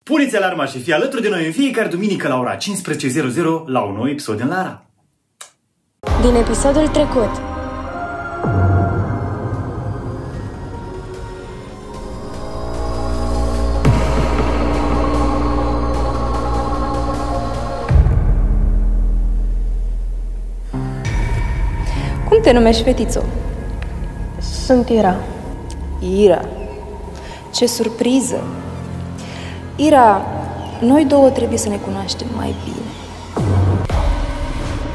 Puneți alarma și fii alături de noi în fiecare duminică la ora 15:00 la un nou episod din Lara. Din episodul trecut. Cum te numești, fetițo? Sunt Ira. Ira. Ce surpriză! Ira, noi două trebuie să ne cunoaștem mai bine.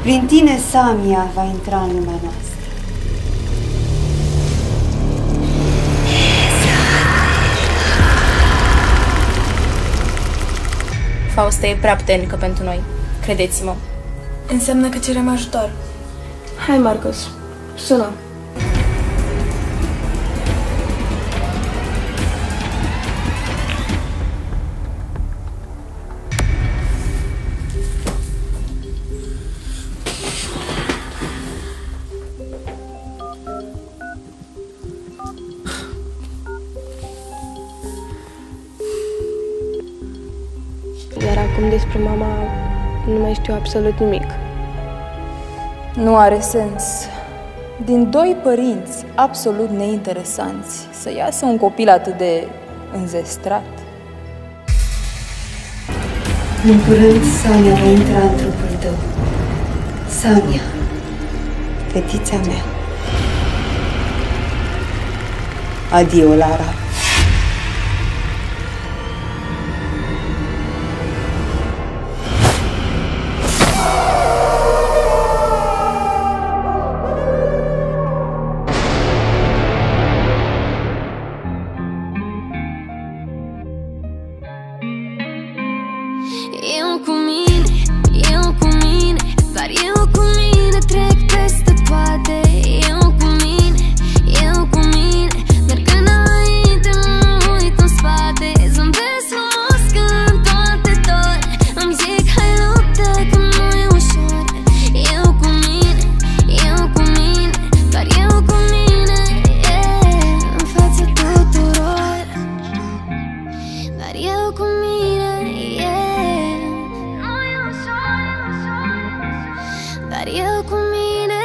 Prin tine, Samia va intra în lumea noastră. Fausta e prea puternică pentru noi, credeți-mă. Înseamnă că cerem ajutor. Hai, Marcus, sună. Iar acum despre mama nu mai știu absolut nimic. Nu are sens. Din doi părinți absolut neinteresanți să iasă un copil atât de înzestrat. În curând, Samia va intra în trupul tău. Samia, fetița mea. Adio, Lara. Eu cu mine, doar eu cu mine trec peste toate. Eu cu mine, merg înainte, nu uit în spate. Zâmbesc frumos când toate dor. Îmi zic hai luptă că nu e ușor. Eu cu mine, doar eu cu mine, în fața tuturor. Doar eu cu mine, dar eu cu mine,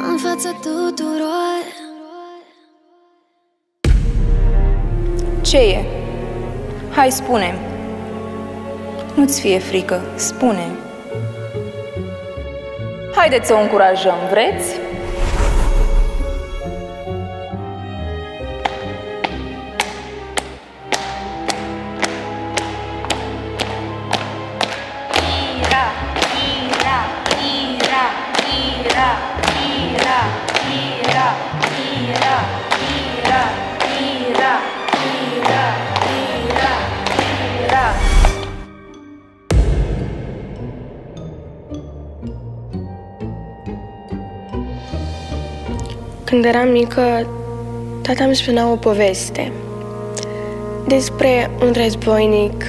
în fața tuturor. Ce e? Hai, spune-mi. Nu-ți fie frică, spune-mi. Haideți să o încurajăm, vreți? Când eram mică, tata îmi spunea o poveste despre un războinic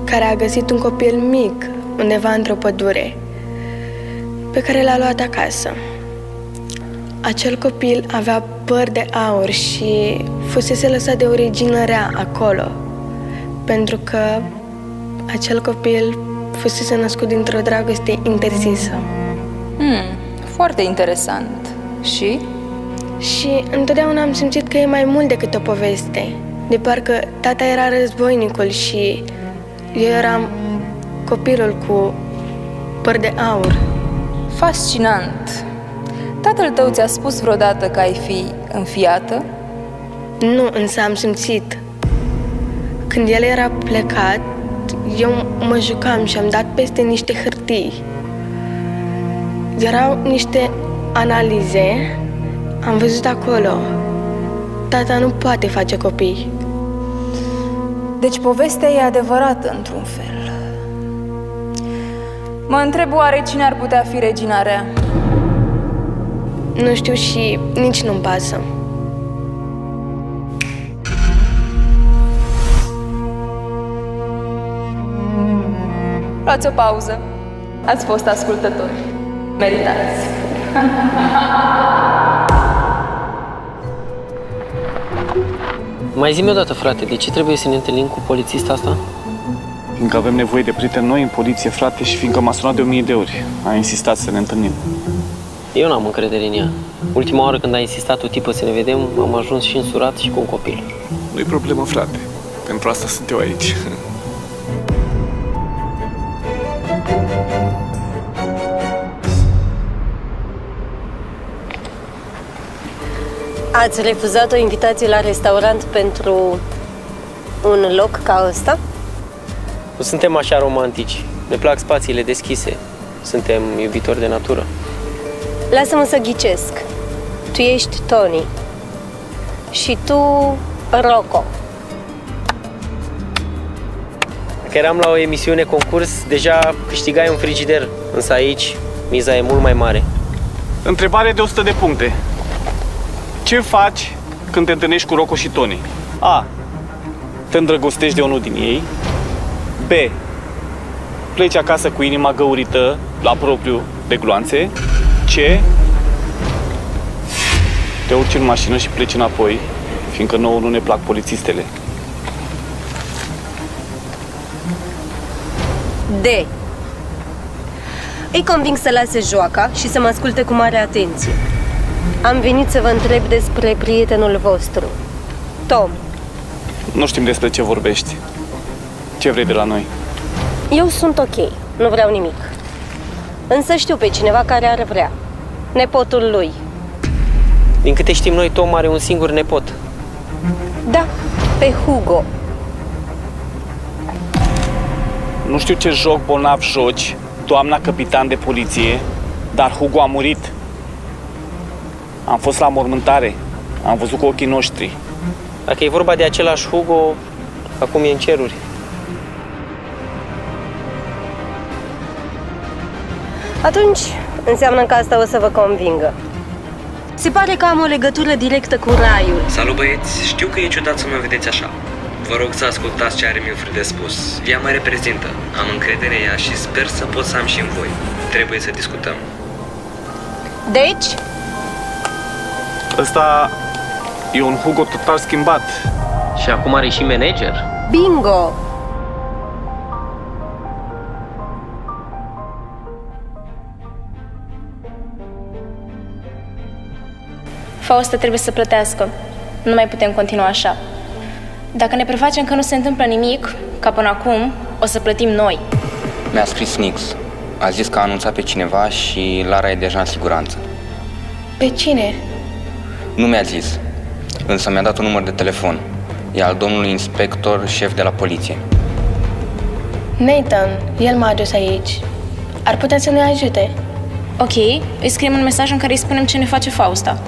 care a găsit un copil mic undeva într-o pădure, pe care l-a luat acasă. Acel copil avea păr de aur și fusese lăsat de o regină rea acolo, pentru că acel copil fusese născut dintr-o dragoste interzisă. Foarte interesant. Și? Și întotdeauna am simțit că e mai mult decât o poveste. De parcă tata era războinicul și eu eram copilul cu păr de aur. Fascinant. Tatăl tău ți-a spus vreodată că ai fi înfiată? Nu, însă am simțit. Când el era plecat, eu mă jucam și am dat peste niște hârtii. Erau niște analize. Am văzut acolo. Tata nu poate face copii. Deci povestea e adevărată într-un fel. Mă întreb oare cine ar putea fi regina rea? Nu știu și nici nu-mi pasă. Luați o pauză. Ați fost ascultători. Meritați. Mai zi-mi odată, frate, de ce trebuie să ne întâlnim cu polițista asta? Fiindcă avem nevoie de prieteni noi în poliție, frate, și fiindcă m-a sunat de 1000 de ori. A insistat să ne întâlnim. Eu n-am încredere în ea. Ultima oară când a insistat o tipă să ne vedem, am ajuns și însurat și cu un copil. Nu-i problemă, frate. Pentru asta sunt eu aici. Ați refuzat o invitație la restaurant pentru un loc ca ăsta? Nu suntem așa romantici. Ne plac spațiile deschise. Suntem iubitori de natură. Lasă-mă să ghicesc. Tu ești Tony. Și tu, Rocco. Dacă eram la o emisiune concurs, deja câștigai un frigider. Însă aici, miza e mult mai mare. Întrebare de 100 de puncte. Ce faci când te întâlnești cu Rocco și Tony? A. Te îndrăgostești de unul din ei. B. Pleci acasă cu inima găurită la propriu de gloanțe. C. Te urci în mașină și pleci înapoi, fiindcă nouă nu ne plac polițistele. D. Îi conving să lase joaca și să mă asculte cu mare atenție. Am venit să vă întreb despre prietenul vostru, Tom. Nu știm despre ce vorbești. Ce vrei de la noi? Eu sunt ok, nu vreau nimic. Însă știu pe cineva care ar vrea. Nepotul lui. Din câte știm noi, Tom are un singur nepot. Da, pe Hugo. Nu știu ce joc bolnav joci, doamna capitan de poliție, dar Hugo a murit. Am fost la mormântare, am văzut cu ochii noștri. Dacă e vorba de același Hugo, acum e în ceruri. Atunci, înseamnă că asta o să vă convingă. Se pare că am o legătură directă cu raiul. Salut, băieți! Știu că e ciudat să mă vedeți așa. Vă rog să ascultați ce are Milfred de spus. Ea mă reprezintă, am încredere în ea și sper să pot să am și în voi. Trebuie să discutăm. Deci? Ăsta e un Hugo total schimbat. Și acum are și manager? Bingo! Fausta trebuie să plătească. Nu mai putem continua așa. Dacă ne prefacem că nu se întâmplă nimic, ca până acum, o să plătim noi. Mi-a scris Nix. A zis că a anunțat pe cineva și Lara e deja în siguranță. Pe cine? Nu mi-a zis, însă mi-a dat un număr de telefon. E al domnului inspector șef de la poliție. Nathan, el m-a adus aici. Ar putea să ne ajute. Ok, îi scriem un mesaj în care îi spunem ce ne face Fausta.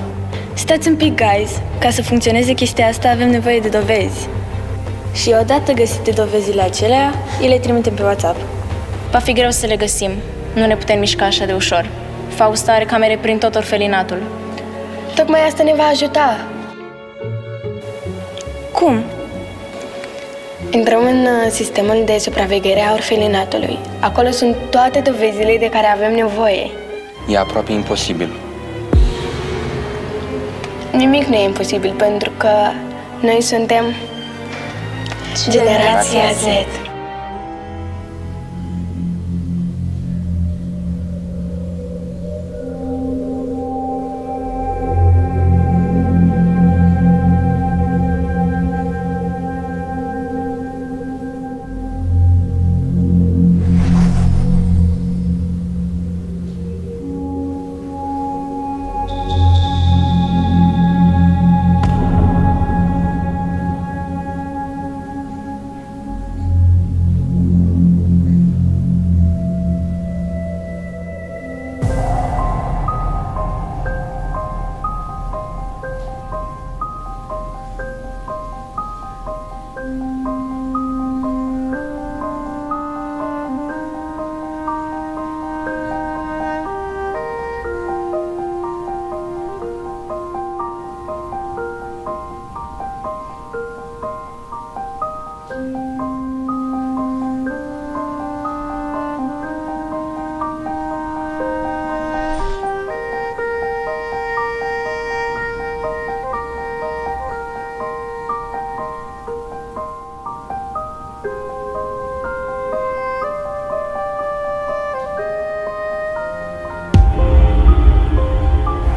Stați un pic, guys. Ca să funcționeze chestia asta avem nevoie de dovezi. Și odată găsite dovezile acelea, îi le trimitem pe WhatsApp. Va fi greu să le găsim. Nu ne putem mișca așa de ușor. Fausta are camere prin tot orfelinatul. Tocmai asta ne va ajuta. Cum? Intrăm în sistemul de supraveghere a orfelinatului. Acolo sunt toate dovezile de care avem nevoie. E aproape imposibil. Nimic nu e imposibil pentru că noi suntem Generația Z.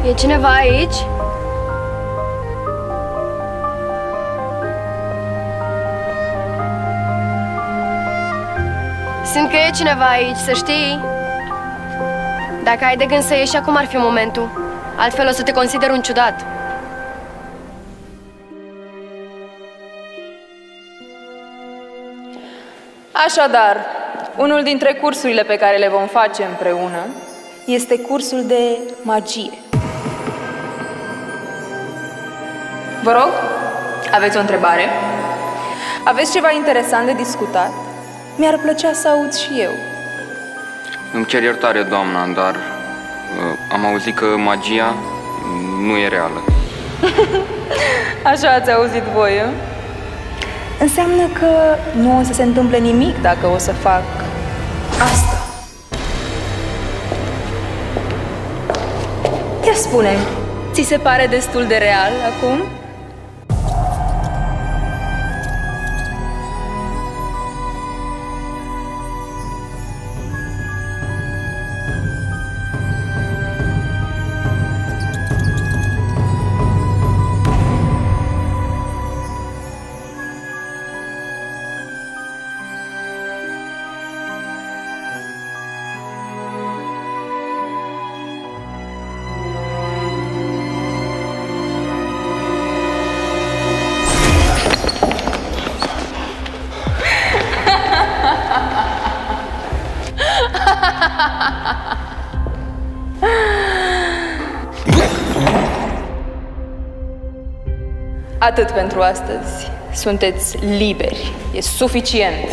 E cineva aici? Simt că e cineva aici, să știi. Dacă ai de gând să ieși, acum ar fi momentul. Altfel o să te consider un ciudat. Așadar, unul dintre cursurile pe care le vom face împreună este cursul de magie. Vă rog, aveți o întrebare? Aveți ceva interesant de discutat? Mi-ar plăcea să aud și eu. Îmi cer iertare, doamna, dar am auzit că magia nu e reală. Așa ați auzit voi, a? Înseamnă că nu o să se întâmple nimic dacă o să fac asta. Ia spune-mi, ți se pare destul de real acum? Atât pentru astăzi. Sunteți liberi. E suficient.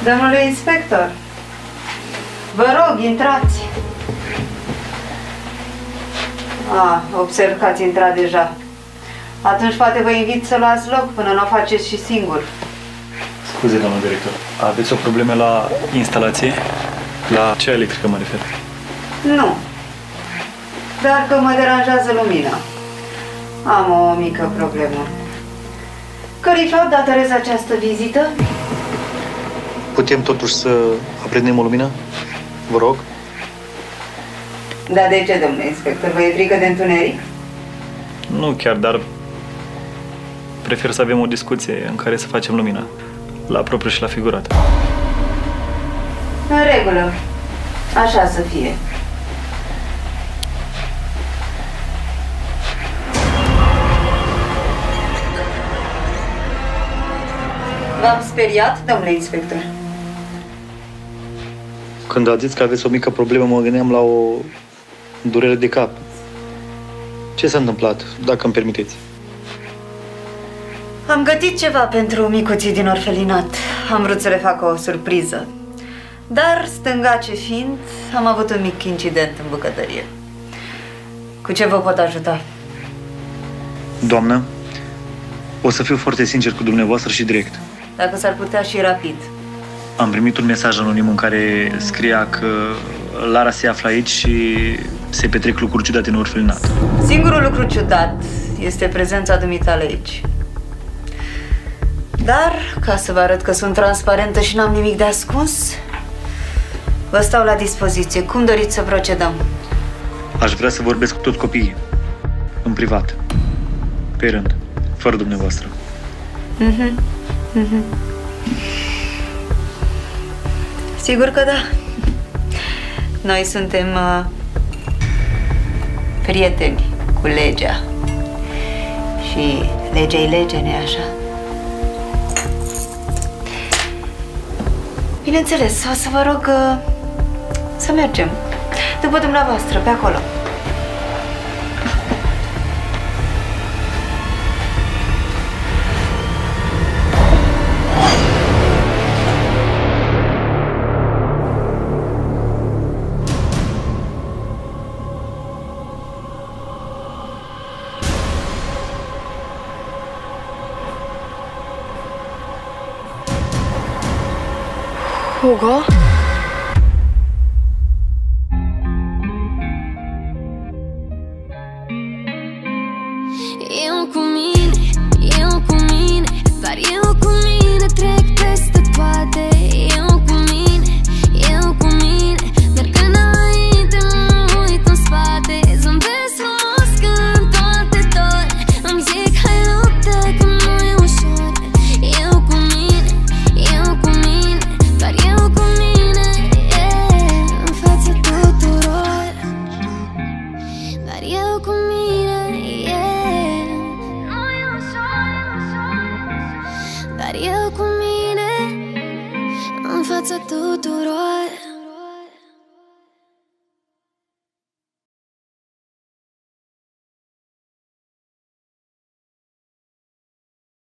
Domnule inspector, vă rog, intrați. Observ că ați intrat deja. Atunci poate vă invit să luați loc până nu o faceți și singur. Scuze, doamnă director, aveți o problemă la instalație? La ce electrică mă refer? Nu, dar că mă deranjează lumina. Am o mică problemă. Cărui fapt datorez această vizită? Putem totuși să aprindem o lumină? Vă rog? Da, de ce, domnule inspector? Vă e frică de întuneric? Nu chiar, dar prefer să avem o discuție în care să facem lumina. La propriu și la figurat. În regulă. Așa să fie. V-am speriat, domnule inspector? Când ați zis că aveți o mică problemă, mă gândeam la o durere de cap. Ce s-a întâmplat, dacă îmi permiteți? Am gătit ceva pentru micuții din orfelinat. Am vrut să le fac o surpriză. Dar, stângace fiind, am avut un mic incident în bucătărie. Cu ce vă pot ajuta? Doamnă, o să fiu foarte sincer cu dumneavoastră și direct. Dacă s-ar putea și rapid. Am primit un mesaj anonim în care scria că Lara se află aici și se petrec lucruri ciudate în orfelinat. Singurul lucru ciudat este prezența dumitale aici. Dar, ca să vă arăt că sunt transparentă și n-am nimic de ascuns, vă stau la dispoziție. Cum doriți să procedăm? Aș vrea să vorbesc cu toți copiii, în privat, pe rând, fără dumneavoastră. Sigur că da. Noi suntem prieteni cu legea. Și legea-i lege, nu-i așa? Bineînțeles, o să vă rog să mergem după dumneavoastră, pe acolo. Hugo? Eu cu mine, doar eu cu mine trec peste toate. Eu cu mine, merg înainte, nu uit în spate. Zâmbesc frumos când toate dor. Îmi zic hai luptă că nu e ușor. Eu cu mine, doar eu cu mine, în fața tuturor. Doar eu cu mine, dar eu cu mine, în fața tuturor.